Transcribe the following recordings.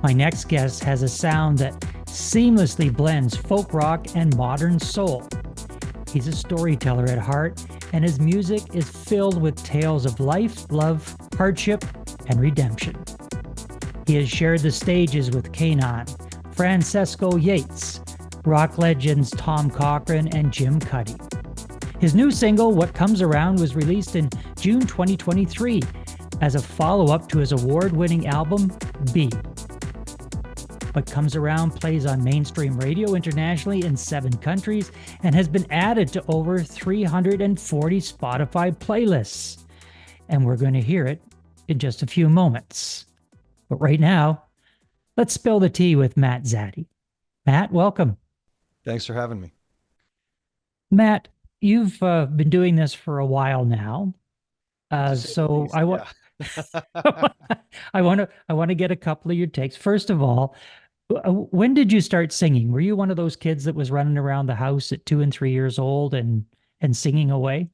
My next guest has a sound that seamlessly blends folk rock and modern soul. He's a storyteller at heart, and his music is filled with tales of life, love, hardship, and redemption. He has shared the stages with Kanon, Francesco Yates, rock legends Tom Cochrane, and Jim Cuddy. His new single, What Comes Around, was released in June 2023 as a follow-up to his award-winning album, B. What Comes Around plays on mainstream radio internationally in 7 countries and has been added to over 340 Spotify playlists. And we're going to hear it in just a few moments. But right now, let's spill the tea with Matt Zaddy. Matt, welcome. Thanks for having me. Matt, you've been doing this for a while now. So I want I want to get a couple of your takes. First of all, when did you start singing? Were you one of those kids that was running around the house at 2 and 3 years old and singing away?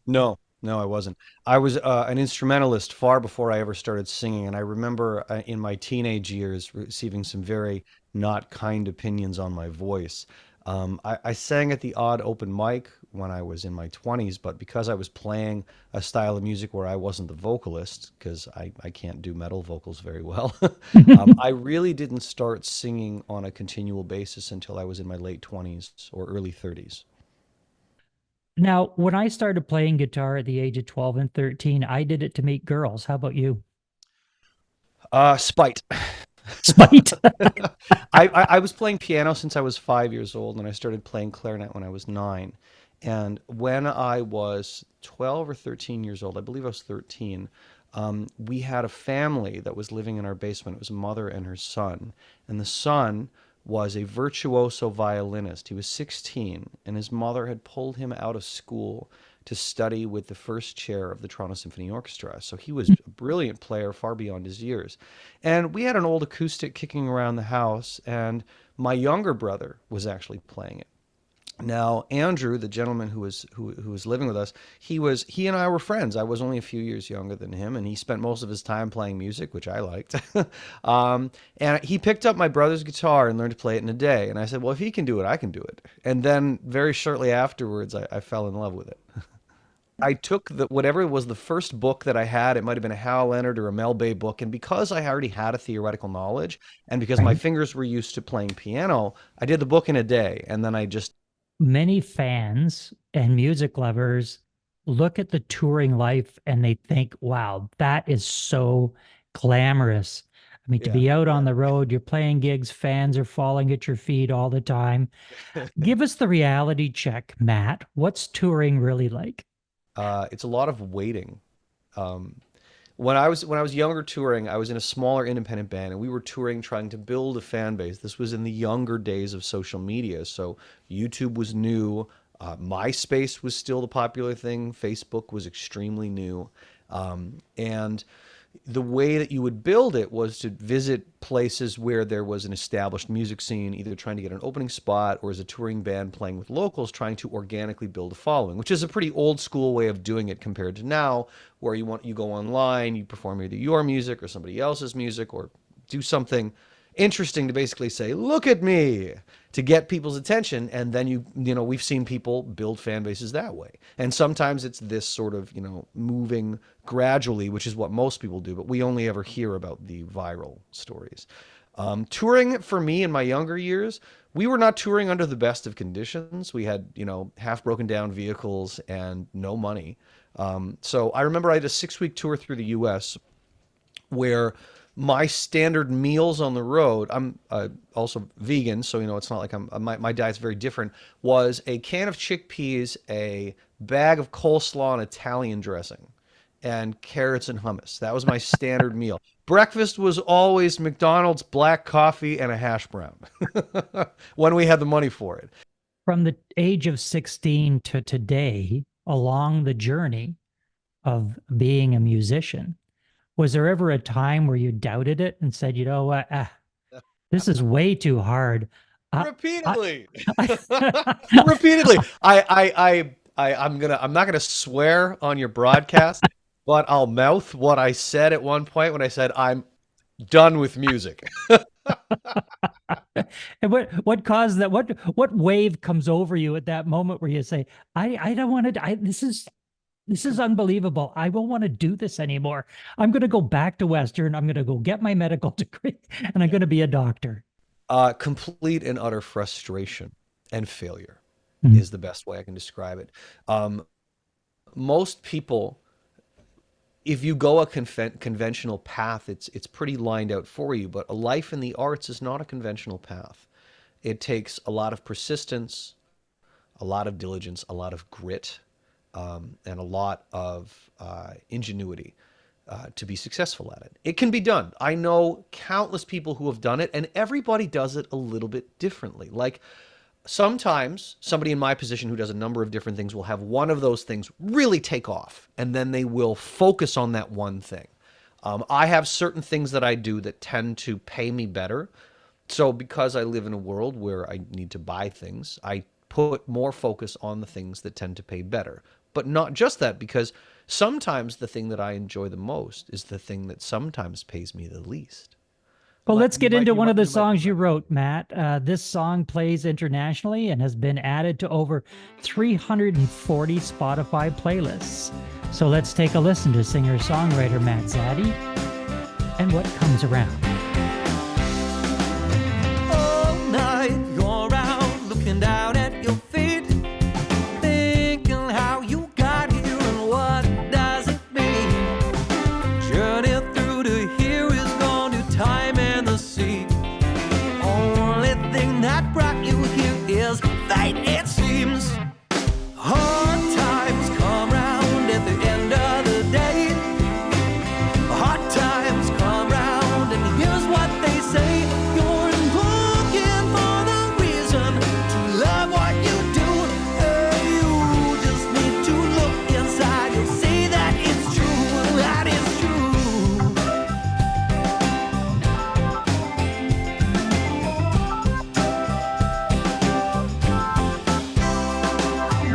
No, I wasn't. I was an instrumentalist far before I ever started singing, and I remember in my teenage years receiving some very not kind opinions on my voice. I sang at the odd open mic when I was in my 20s, but because I was playing a style of music where I wasn't the vocalist, because I can't do metal vocals very well, I really didn't start singing on a continual basis until I was in my late 20s or early 30s. Now, when I started playing guitar at the age of 12 and 13, I did it to meet girls. How about you? Spite. Spite. I was playing piano since I was 5 years old, and I started playing clarinet when I was 9. And when I was 12 or 13 years old, I believe I was 13, we had a family that was living in our basement. It was a mother and her son. And the son was a virtuoso violinist. He was 16, and his mother had pulled him out of school to study with the first chair of the Toronto Symphony Orchestra. So he was a brilliant player, far beyond his years. And we had an old acoustic kicking around the house, and my younger brother was actually playing it. Now, Andrew, the gentleman who was living with us, he and I were friends. I was only a few years younger than him, and he spent most of his time playing music, which I liked. And he picked up my brother's guitar and learned to play it in a day. And I said, well, if he can do it, I can do it. And then very shortly afterwards, I fell in love with it. I took whatever was the first book that I had. It might have been a Hal Leonard or a Mel Bay book. And because I already had a theoretical knowledge, and because my fingers were used to playing piano, I did the book in a day. And then I just Many fans and music lovers look at the touring life and they think, wow, that is so glamorous. I mean, to be out on the road, you're playing gigs, fans are falling at your feet all the time. Give us the reality check, Matt. What's touring really like? It's a lot of waiting. Um, when I was younger touring, I was in a smaller independent band, and we were touring trying to build a fan base. This was in the younger days of social media, so YouTube was new. MySpace was still the popular thing. Facebook was extremely new, and the way that you would build it was to visit places where there was an established music scene, either trying to get an opening spot or as a touring band playing with locals, trying to organically build a following, which is a pretty old school way of doing it compared to now, where you go online, you perform either your music or somebody else's music, or do something interesting to basically say, look at me, to get people's attention. And then we've seen people build fan bases that way. And sometimes it's this sort of, moving gradually, which is what most people do, but we only ever hear about the viral stories. Touring for me in my younger years, we were not touring under the best of conditions. We had, half broken down vehicles and no money. So I remember I had a 6-week tour through the US where my standard meals on the road, I'm also vegan, so it's not like my diet's very different, was a can of chickpeas, a bag of coleslaw and Italian dressing, and carrots and hummus. That was my standard meal. Breakfast was always McDonald's, black coffee, and a hash brown when we had the money for it. From the age of 16 to today, along the journey of being a musician, was there ever a time where you doubted it and said, you know what, this is way too hard? Repeatedly. Repeatedly. I'm not gonna swear on your broadcast, but I'll mouth what I said at one point when I said I'm done with music. And what caused that? What wave comes over you at that moment where you say, I don't want to, this is unbelievable. I won't want to do this anymore. I'm going to go back to Western. I'm going to go get my medical degree and I'm going to be a doctor. Complete and utter frustration and failure Mhm. is the best way I can describe it. Most people, if you go a conventional path, it's pretty lined out for you. But a life in the arts is not a conventional path. It takes a lot of persistence, a lot of diligence, a lot of grit, and a lot of ingenuity to be successful at it. It can be done. I know countless people who have done it, and everybody does it a little bit differently. Like sometimes somebody in my position who does a number of different things will have one of those things really take off, and then they will focus on that one thing. I have certain things that I do that tend to pay me better. So because I live in a world where I need to buy things, I put more focus on the things that tend to pay better. But not just that, because sometimes the thing that I enjoy the most is the thing that sometimes pays me the least. Well, let's get into one of the You might be songs you right. wrote, Matt. This song plays internationally and has been added to over 340 Spotify playlists. So let's take a listen to singer-songwriter Matt Zaddy and What Comes Around. All night you're out looking down at your feet, thinking how you got here and what does it mean. Journey through to here is gone to time and the sea. Only thing that brought you here is fate, it seems. Hard times come round at the end of the day. Hard times come round, and here's what they say: you're looking for the reason to love what you do. You just need to look inside. You'll see that it's true. That is true.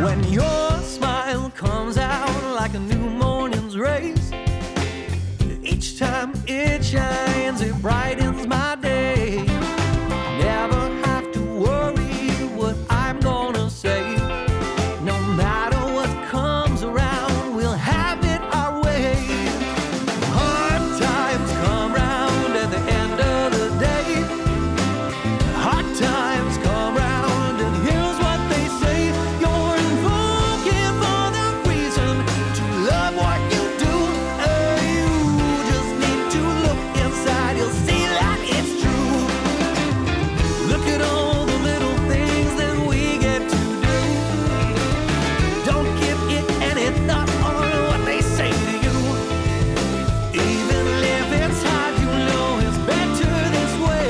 When your smile comes out like a new morning's rays, each time it shines, it brightens my day. Never have to worry what I'm gonna say. No matter what comes around, we'll have it our way. Hard times come round at the end of the day. Hard times come round, and here's what they say: you're looking for the reason to love what you do. You just need to look inside. You'll see that it's true. Look at all the little things that we get to do. Don't give it any thought on what they say to you. Even if it's hard, you know it's better this way.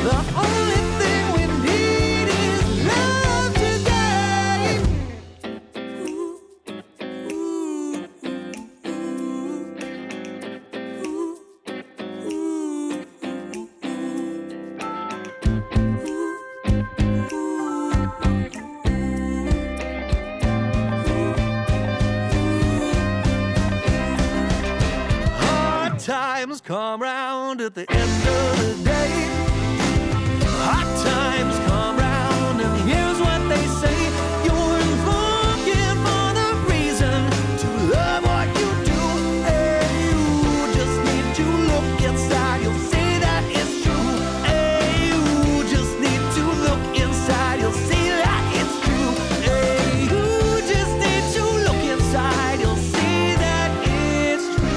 The only thing we need is love today. Hard times come round at the end of the day. Hard times come round, and here's what they say: you're looking for the reason to love what you do. You just need to look inside. You'll see that it's true. You just need to look inside. You'll see that it's true. You just need to look inside. You'll see that it's true.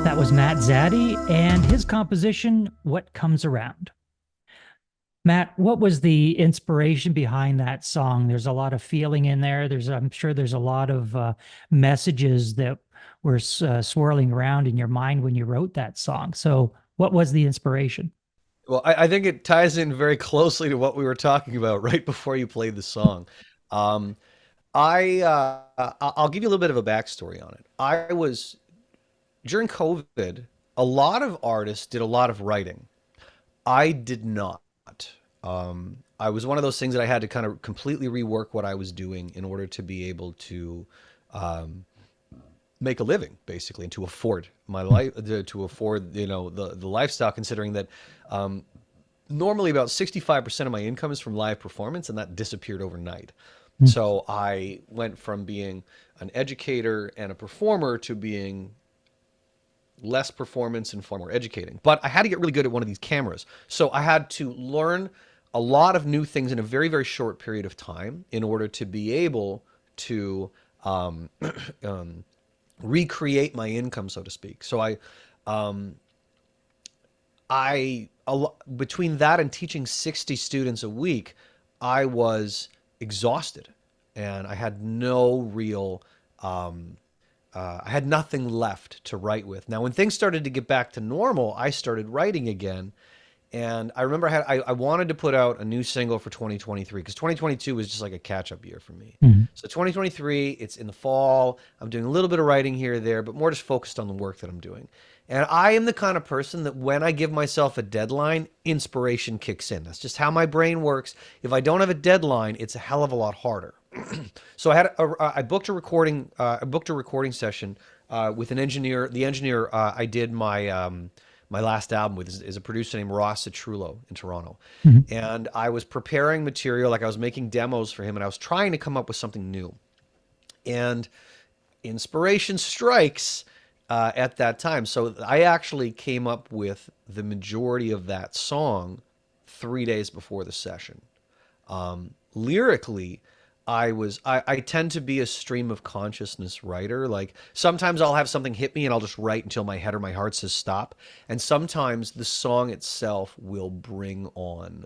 That was Matt Zaddy and his composition, What Comes Around. Matt, what was the inspiration behind that song? There's a lot of feeling in there. I'm sure there's a lot of messages that were swirling around in your mind when you wrote that song. So what was the inspiration? Well, I think it ties in very closely to what we were talking about right before you played the song. Um, I'll give you a little bit of a backstory on it. I was during COVID, a lot of artists did a lot of writing. I did not. I was one of those things that I had to kind of completely rework what I was doing in order to be able to make a living basically and to afford my life, to afford, the lifestyle, considering that normally about 65% of my income is from live performance, and that disappeared overnight. So I went from being an educator and a performer to being less performance and far more educating. But I had to get really good at one of these cameras. So I had to learn a lot of new things in a very, very short period of time in order to be able to recreate my income, so to speak. So between that and teaching 60 students a week, I was exhausted, and I had no real, I had nothing left to write with. Now, when things started to get back to normal, I started writing again. And I remember I wanted to put out a new single for 2023 because 2022 was just like a catch-up year for me. So 2023, it's in the fall. I'm doing a little bit of writing here or there, but more just focused on the work that I'm doing. And I am the kind of person that when I give myself a deadline, inspiration kicks in. That's just how my brain works. If I don't have a deadline, it's a hell of a lot harder. So I booked a recording session with an engineer. The engineer I did my last album with is a producer named Ross Citrullo in Toronto. And I was preparing material, like I was making demos for him, and I was trying to come up with something new. And inspiration strikes at that time. So I actually came up with the majority of that song 3 days before the session. Lyrically, I tend to be a stream of consciousness writer. Like sometimes I'll have something hit me and I'll just write until my head or my heart says stop. And sometimes the song itself will bring on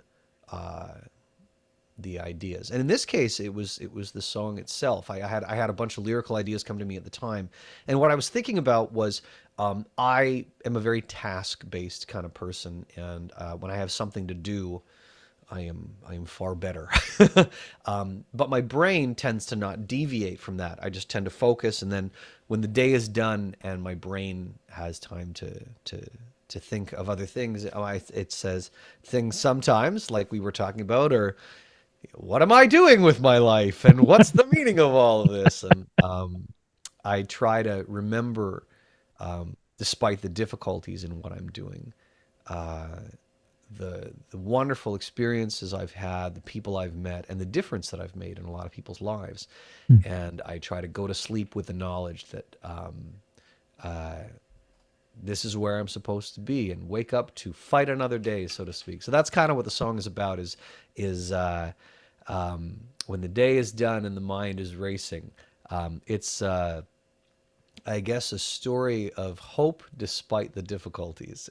the ideas. And in this case, it was the song itself. I had a bunch of lyrical ideas come to me at the time. And what I was thinking about was I am a very task-based kind of person. And when I have something to do, I am far better. But my brain tends to not deviate from that. I just tend to focus, and then when the day is done and my brain has time to think of other things, it says things sometimes like we were talking about, or what am I doing with my life, and what's the meaning of all of this? And I try to remember, despite the difficulties in what I'm doing, the wonderful experiences I've had, the people I've met, and the difference that I've made in a lot of people's lives. And I try to go to sleep with the knowledge that this is where I'm supposed to be, and wake up to fight another day, so to speak. So that's kind of what the song is about, is when the day is done and the mind is racing. It's I guess a story of hope despite the difficulties.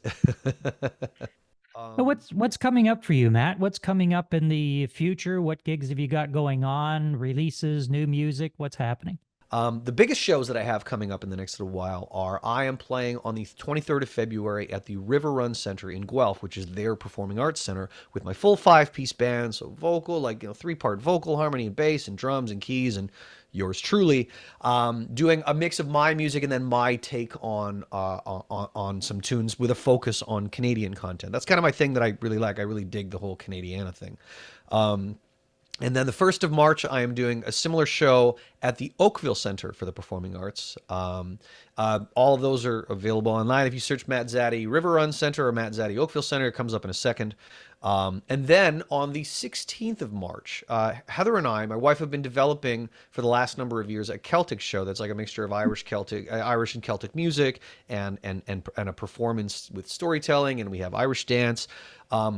So what's coming up for you, Matt? What's coming up in the future? What gigs have you got going on? Releases, new music? What's happening? The biggest shows that I have coming up in the next little while are I am playing on the 23rd of February at the River Run Center in Guelph, which is their performing arts center, with my full 5-piece band, so vocal, like 3-part vocal, harmony and bass and drums and keys, and yours truly, doing a mix of my music and then my take on some tunes with a focus on Canadian content. That's kind of my thing that I really like. I really dig the whole Canadiana thing. And then the 1st of March, I am doing a similar show at the Oakville Center for the Performing Arts. All of those are available online. If you search Matt Zaddy River Run Center or Matt Zaddy Oakville Center, it comes up in a second. And then on the 16th of March, Heather and I, my wife, have been developing for the last number of years a Celtic show that's like a mixture of Irish and Celtic music and a performance with storytelling, and we have Irish dance.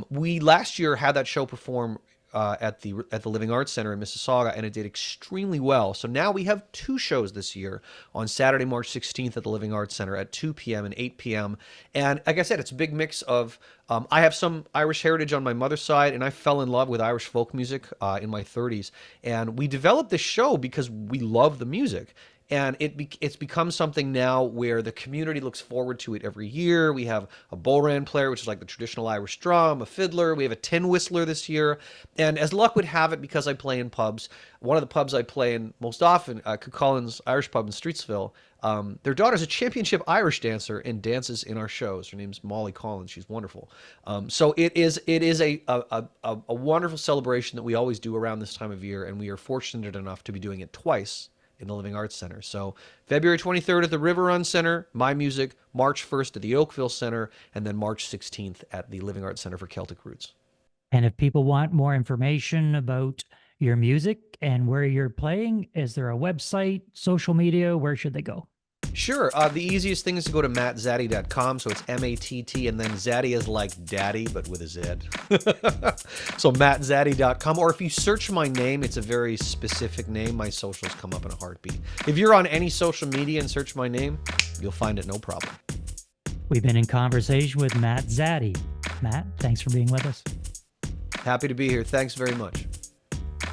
We last year had that show perform at the Living Arts Center in Mississauga, and it did extremely well. So now we have 2 shows this year on Saturday, March 16th at the Living Arts Center at 2 p.m. and 8 p.m. And like I said, it's a big mix of, I have some Irish heritage on my mother's side, and I fell in love with Irish folk music in my 30s. And we developed this show because we love the music. And it's become something now where the community looks forward to it every year. We have a bodhrán player, which is like the traditional Irish drum, a fiddler. We have a tin whistler this year. And as luck would have it, because I play in pubs, one of the pubs I play in most often, Cullen's Irish Pub in Streetsville, their daughter's a championship Irish dancer and dances in our shows. Her name's Molly Collins. She's wonderful. So it is a wonderful celebration that we always do around this time of year, and we are fortunate enough to be doing it twice in the Living Arts Center. So February 23rd at the River Run Center, my music, March 1st at the Oakville Center, and then March 16th at the Living Arts Center for Celtic Roots. And if people want more information about your music and where you're playing, is there a website, social media? Where should they go? Sure. The easiest thing is to go to mattzaddy.com. So it's M-A-T-T, and then Zaddy is like daddy, but with a Z. So mattzaddy.com. Or if you search my name, it's a very specific name. My socials come up in a heartbeat. If you're on any social media and search my name, you'll find it no problem. We've been in conversation with Matt Zaddy. Matt, thanks for being with us. Happy to be here. Thanks very much.